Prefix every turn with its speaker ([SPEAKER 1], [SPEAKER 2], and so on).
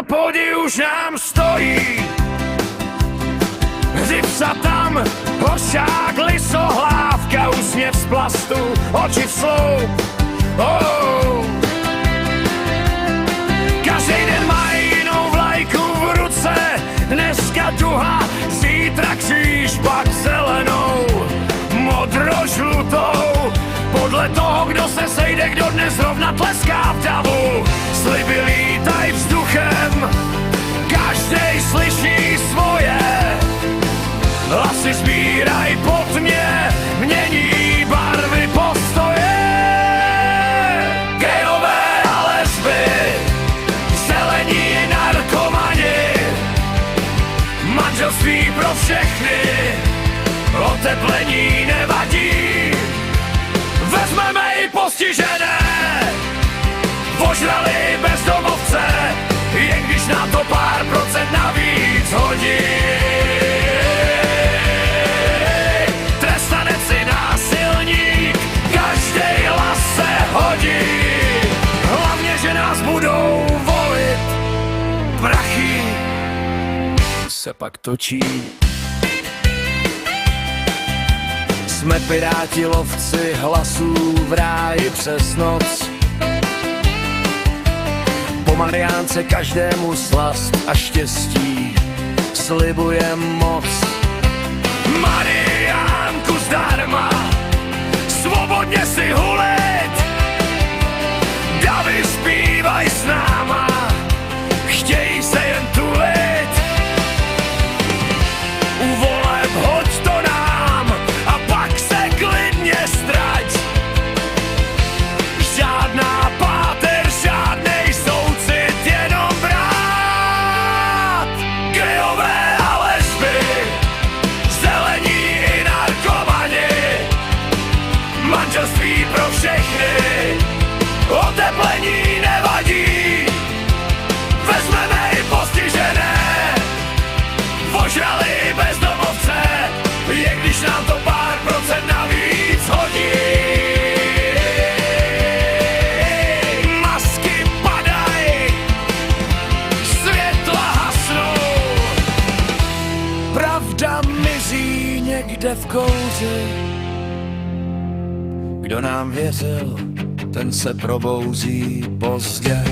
[SPEAKER 1] podi už nám stojí. Zipsa tam, hošák, lisohlávka, úsměv z plastu, oči v sloup. Oh. Každý den mají jinou vlajku v ruce, dneska duha, zítra kříž, pak zelenou, modro-žlutou. Podle toho, kdo se sejde, kdo dnes zrovna tleská v davu. Sliby lítaj vzduchem, každej slyší svoje. Hlasy sbíraj pod mě, mění barvy postoje. Gejové a lesby, zelení narkomani, manželství pro všechny, oteplení nevadí. Vezmeme i postižené, ožrali bezdomovce, jen když na to pár procent navíc hodí. Trestanec si násilník, každej hlas se hodí. Hlavně, že nás budou volit, prachy se pak točí. Jsme piráti, lovci hlasů v ráji přes noc. Po Mariánce každému slast a štěstí slibujem moc. Mariánku zdarma, svobodně si hulit. Davy zpívaj s náma, chtějí se jen tulit. U voleb hoď to nám a pak se klidně strať. Žádná páter, žádnej soucit, jenom brát. Gejové a lesby, zelení i narkomani, manželství pro všechny, oteplení nevadí. Vezmeme i postižené, ožrali bezdomovce, jen když nám to pár procent navíc hodí. Masky padaj, světla hasnou, pravda mizí někde v kouři. Kdo nám věřil, ten se probouzí pozdě.